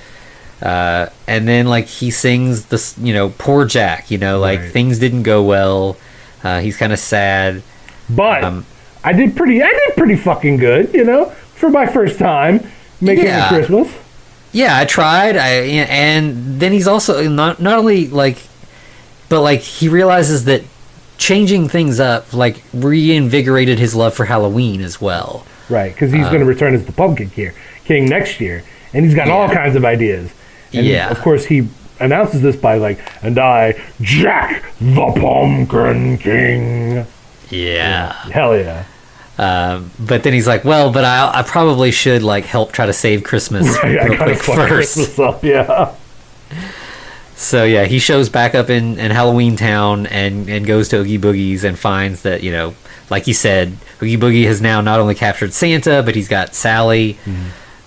And then, like, he sings this, poor Jack, like, things didn't go well. He's kind of sad. But I did pretty fucking good, for my first time making it Christmas. Yeah, I tried. And then he's also not only like, but like he realizes that changing things up like reinvigorated his love for Halloween as well. Right, because he's going to return as the Pumpkin King next year, and he's got all kinds of ideas. And of course he announces this by like, "And I, Jack the Pumpkin King." Yeah. Hell yeah. But then he's like, well, but I probably should like help try to save Christmas real quick first. Christmas up, yeah. So yeah, he shows back up in Halloween Town and goes to Oogie Boogie's and finds that, like you said, Oogie Boogie has now not only captured Santa, but he's got Sally.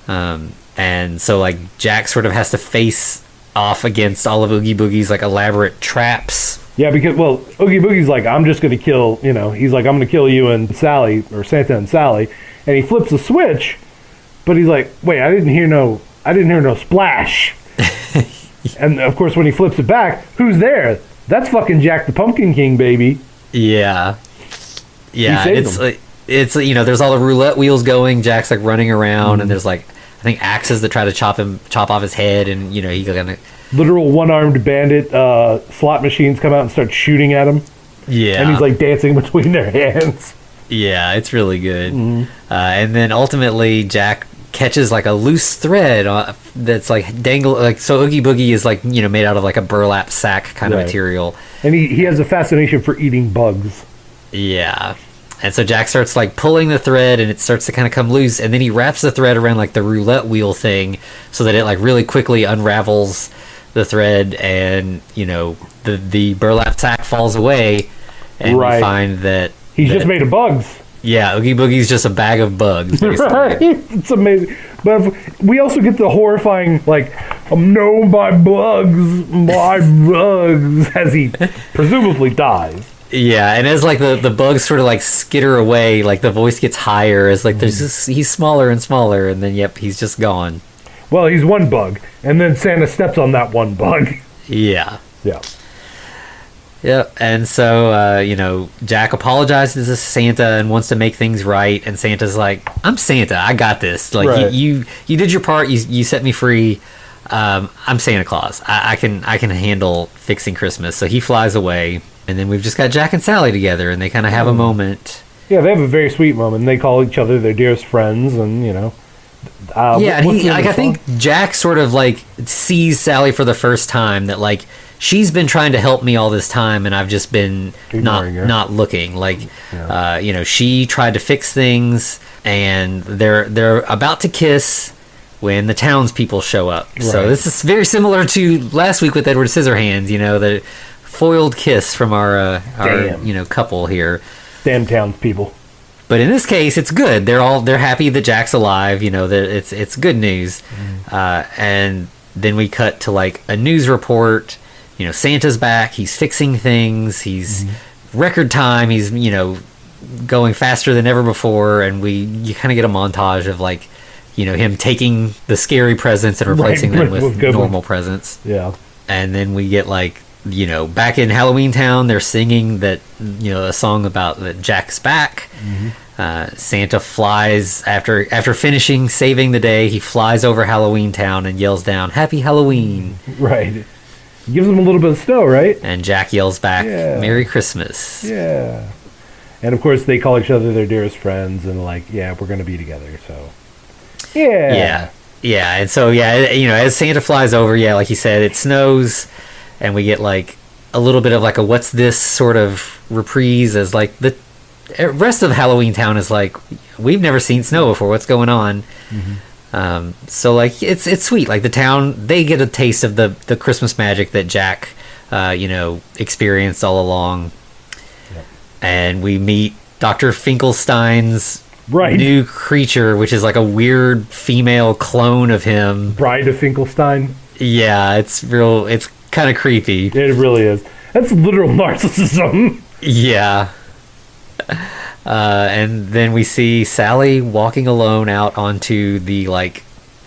And so like Jack sort of has to face off against all of Oogie Boogie's like elaborate traps. Yeah, because, Oogie Boogie's like, I'm just going to kill, he's like, I'm going to kill you and Sally, or Santa and Sally, and he flips a switch, but he's like, wait, I didn't hear no splash. And, of course, when he flips it back, who's there? That's fucking Jack the Pumpkin King, baby. Yeah. Yeah, it's there's all the roulette wheels going, Jack's, like, running around, and there's, like, I think axes that try to chop off his head, and, he kind of... Literal one-armed bandit slot machines come out and start shooting at him. Yeah. And he's like dancing between their hands. Yeah, it's really good. And then ultimately Jack catches like a loose thread that's like so Oogie Boogie is like, made out of like a burlap sack kind of material. And he has a fascination for eating bugs. Yeah. And so Jack starts like pulling the thread, and it starts to kind of come loose, and then he wraps the thread around like the roulette wheel thing so that it like really quickly unravels the thread, and the burlap sack falls away, and we find that he's just made of bugs. Yeah, Oogie Boogie's just a bag of bugs. Right? It's amazing. But we also get the horrifying, like, no, my bugs, as he presumably dies. Yeah, and as like the bugs sort of like skitter away, like the voice gets higher as like he's smaller and smaller, and then he's just gone. Well, he's one bug, and then Santa steps on that one bug. Yeah. Yeah. Yep. And so Jack apologizes to Santa and wants to make things right, and Santa's like, "I'm Santa. I got this. Like you did your part. You set me free. I'm Santa Claus. I can handle fixing Christmas." So he flies away. And then we've just got Jack and Sally together, and they kind of have a moment. Yeah, they have a very sweet moment. They call each other their dearest friends, and I think Jack sort of like sees Sally for the first time. That like she's been trying to help me all this time, and I've just been not looking. Like, she tried to fix things, and they're about to kiss when the townspeople show up. Right. So this is very similar to last week with Edward Scissorhands. The foiled kiss from our couple here. Damn townspeople. But in this case, it's good. They're happy that Jack's alive. That it's good news. And then we cut to like a news report. Santa's back. He's fixing things. He's record time. He's going faster than ever before. And you kind of get a montage of like him taking the scary presents and replacing them with normal presents. Yeah. And then we get like. Back in Halloween Town, they're singing that, a song about that Jack's back. Santa flies after finishing saving the day. He flies over Halloween Town and yells down, "Happy Halloween!" Right. Gives them a little bit of snow, right? And Jack yells back, "Merry Christmas!" Yeah. And of course, they call each other their dearest friends, and like, we're going to be together. So. Yeah. Yeah. And so as Santa flies over, like you said, it snows. And we get like a little bit of like a what's this sort of reprise as like the rest of Halloween Town is like, we've never seen snow before. What's going on? So like it's sweet. Like the town, they get a taste of the Christmas magic that Jack, experienced all along. Yep. And we meet Dr. Finkelstein's new creature, which is like a weird female clone of him. Bride of Finkelstein. Yeah, it's kind of creepy. It really is. That's literal narcissism. Yeah. And then we see Sally walking alone out onto the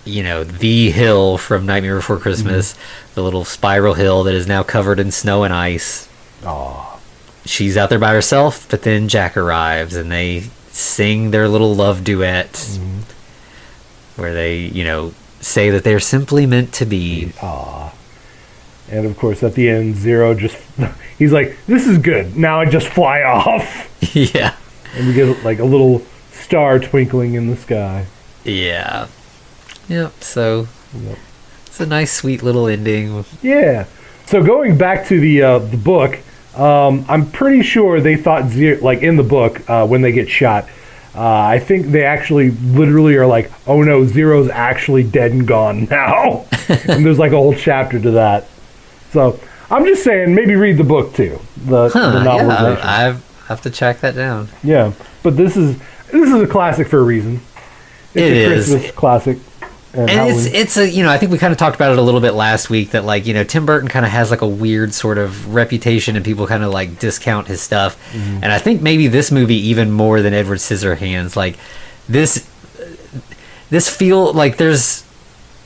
the hill from Nightmare Before Christmas, the little spiral hill that is now covered in snow and ice. Aww. She's out there by herself, but then Jack arrives and they sing their little love duet where they, say that they're simply meant to be. Aww. And of course, at the end, Zero he's like, "This is good. Now I just fly off." Yeah. And we get like a little star twinkling in the sky. Yeah. Yep. So it's a nice, sweet little ending. Yeah. So going back to the book, I'm pretty sure they thought Zero, like in the book, when they get shot, I think they actually literally are like, "Oh no, Zero's actually dead and gone now." And there's like a whole chapter to that. So I'm just saying, maybe read the book too, the novelization. Yeah, I have to check that down. Yeah, but this is a classic for a reason. It's a Christmas classic. And it's a I think we kind of talked about it a little bit last week that like Tim Burton kind of has like a weird sort of reputation and people kind of like discount his stuff, and I think maybe this movie even more than Edward Scissorhands, like this feel like there's.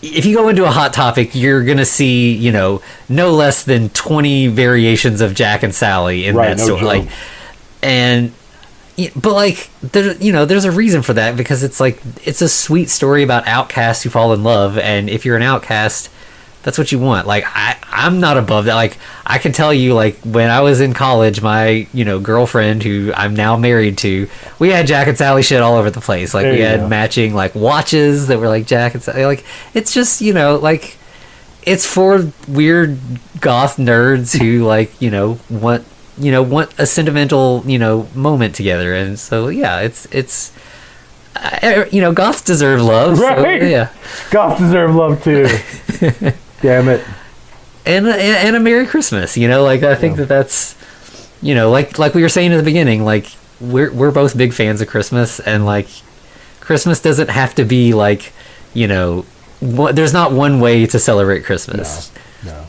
If you go into a Hot Topic, you're going to see, no less than 20 variations of Jack and Sally in that story. But like, there's a reason for that, because it's like, it's a sweet story about outcasts who fall in love. And if you're an outcast, that's what you want. Like, I'm not above that. Like, I can tell you, like, when I was in college, my, girlfriend, who I'm now married to, we had Jack and Sally shit all over the place. Like, we had matching, like, watches that were, like, Jack and Sally. Like, it's just, like, it's for weird goth nerds who, like, want a sentimental, moment together. And so, yeah, it's goths deserve love. Right. So, yeah. Goths deserve love, too. Damn it. and a Merry Christmas. Like I think that's like we were saying at the beginning, like we're both big fans of Christmas, and like Christmas doesn't have to be like there's not one way to celebrate Christmas. No.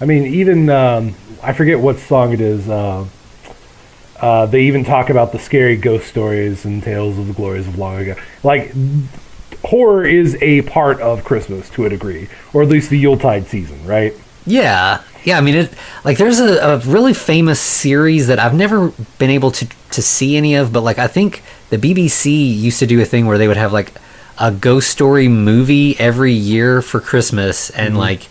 I mean, even I forget what song it is. They even talk about the scary ghost stories and tales of the glories of long ago. Like, horror is a part of Christmas to a degree, or at least the Yuletide season, right? Yeah. I mean, there's a really famous series that I've never been able to see any of, but like I think the BBC used to do a thing where they would have like a ghost story movie every year for Christmas, and like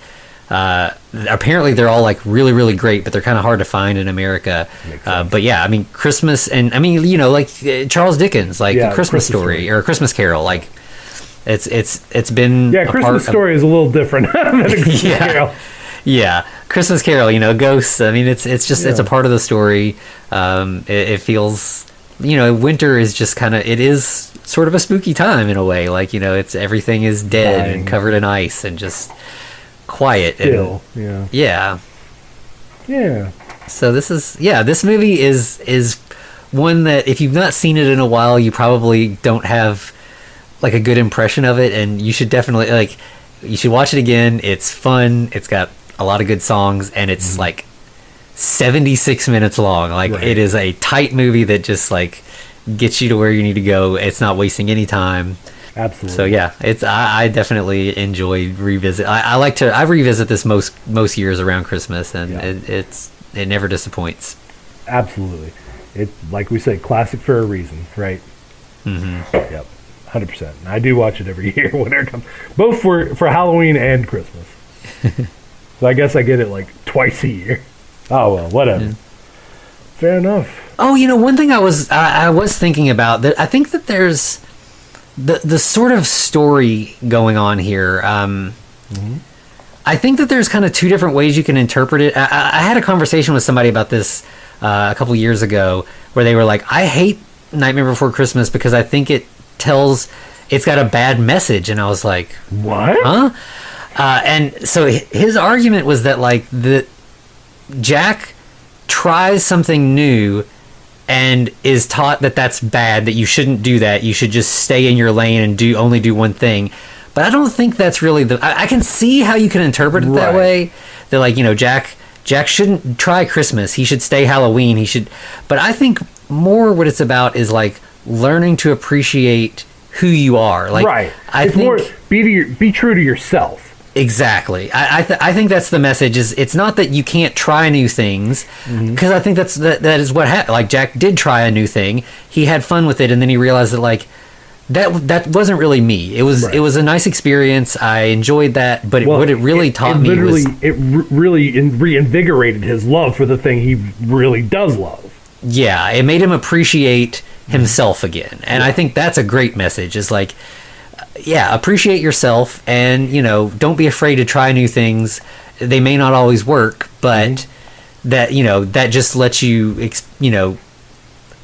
apparently they're all like really, really great, but they're kind of hard to find in America. But yeah, I mean Christmas, and I mean like Charles Dickens, like a Christmas story or a Christmas Carol, like it's been Christmas Story is a little different than a Christmas Carol. Yeah, Christmas Carol, ghosts. I mean, it's just it's a part of the story. It feels, winter is just kind of, it is sort of a spooky time in a way. Like, it's everything is dead and covered in ice and just quiet. Still, yeah. So this movie is one that if you've not seen it in a while, you probably don't have like a good impression of it, and you should definitely you should watch it again. It's fun. It's got a lot of good songs, and it's like 76 minutes long. Like it is a tight movie that just like gets you to where you need to go. It's not wasting any time. Absolutely. So yeah, I definitely enjoy revisit. I revisit this most years around Christmas, and it never disappoints. Absolutely. It, like we say, classic for a reason, right? Yep. 100%. I do watch it every year when it comes, both for Halloween and Christmas. So I guess I get it like twice a year. Oh well, whatever. Fair enough. Oh, one thing I was thinking about, that I think that there's the sort of story going on here. I think that there's kind of two different ways you can interpret it. I had a conversation with somebody about this a couple years ago, where they were like, I hate Nightmare Before Christmas because I think it's got a bad message. And I was like, what? Huh? And so his argument was that like Jack tries something new and is taught that that's bad, that you shouldn't do that. You should just stay in your lane and only do one thing. But I don't think that's really I can see how you can interpret it that way. That like, Jack shouldn't try Christmas. He should stay Halloween. But I think more what it's about is like learning to appreciate who you are. Like, I think more be true to yourself. Exactly. I think that's the message. Is it's not that you can't try new things, because I think that is what happened. Like Jack did try a new thing. He had fun with it, and then he realized that like that wasn't really me. It was a nice experience. I enjoyed that, but what it really taught me was really reinvigorated his love for the thing he really does love. Yeah, it made him appreciate himself again, and I think that's a great message. Is like, appreciate yourself, and don't be afraid to try new things. They may not always work, but that just lets you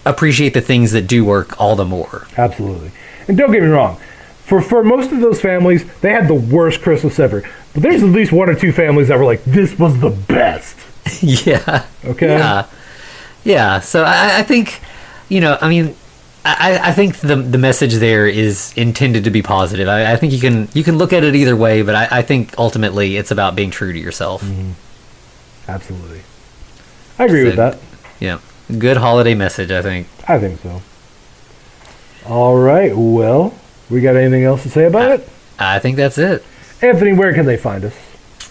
appreciate the things that do work all the more. Absolutely. And don't get me wrong, for most of those families, they had the worst Christmas ever. But there's at least one or two families that were like, this was the best. Yeah. Okay. Yeah. So I think, I think the message there is intended to be positive. I think you can look at it either way, but I think ultimately it's about being true to yourself. Absolutely. I agree with that. Yeah. Good holiday message, I think. I think so. All right. Well, we got anything else to say about it? I think that's it. Anthony, where can they find us?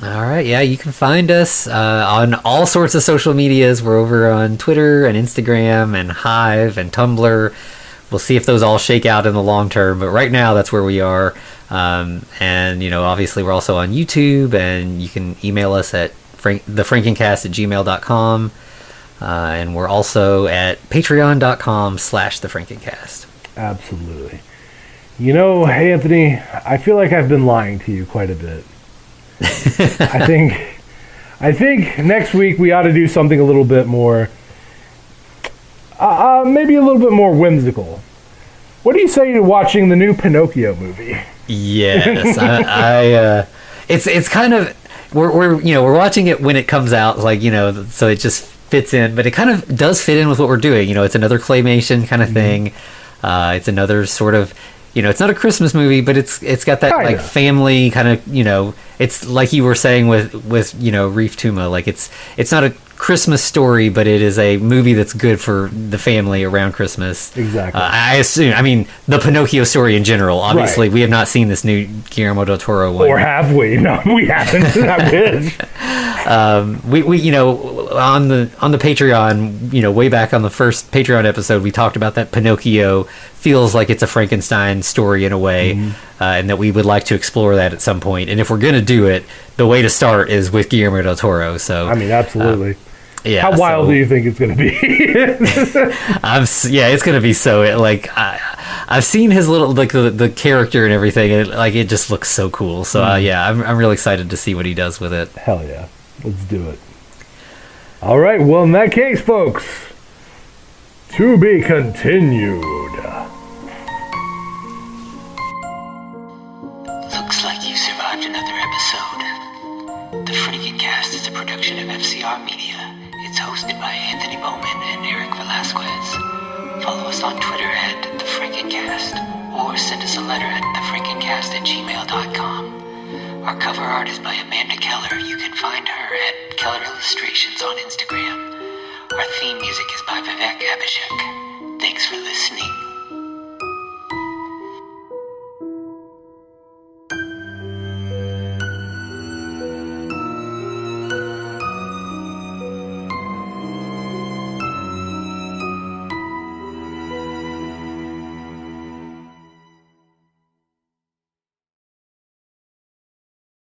All right. Yeah, you can find us on all sorts of social medias. We're over on Twitter and Instagram and Hive and Tumblr. We'll see if those all shake out in the long term, but right now that's where we are. And obviously we're also on YouTube, and you can email us at thefrankencast@gmail.com. And we're also at patreon.com/thefrankencast. Absolutely. Hey, Anthony, I feel like I've been lying to you quite a bit. I think next week we ought to do something a little bit more, maybe a little bit more whimsical. What do you say to watching the new Pinocchio movie? Yes, it's kind of, we're watching it when it comes out, like, so it just fits in, but it kind of does fit in with what we're doing. It's another claymation kind of thing. It's another sort of, it's not a Christmas movie, but it's got that like family kind of, it's like you were saying with Reef Tuma, like it's not a Christmas story, but it is a movie that's good for the family around Christmas. Exactly. I assume. I mean, the Pinocchio story in general. Obviously, we have not seen this new Guillermo del Toro one. Or have we? No, we haven't. I wish. We on the Patreon, way back on the first Patreon episode, we talked about that Pinocchio feels like it's a Frankenstein story in a way, and that we would like to explore that at some point. And if we're gonna do it, the way to start is with Guillermo del Toro. So I mean, absolutely. Yeah. How wild do you think it's going to be? It's going to be so like I've seen his little like the character and everything, and it just looks so cool. So I'm really excited to see what he does with it. Hell yeah, let's do it. All right, well in that case, folks, to be continued. Looks like you survived another episode. The Freaking Cast is a production of FCR Media. It's hosted by Anthony Bowman and Eric Velasquez. Follow us on Twitter at The Freaking Cast, or send us a letter at thefreakingcast@gmail.com. Our cover art is by Amanda Keller. You can find her at Keller Illustrations on Instagram. Our theme music is by Vivek Abhishek. Thanks for listening.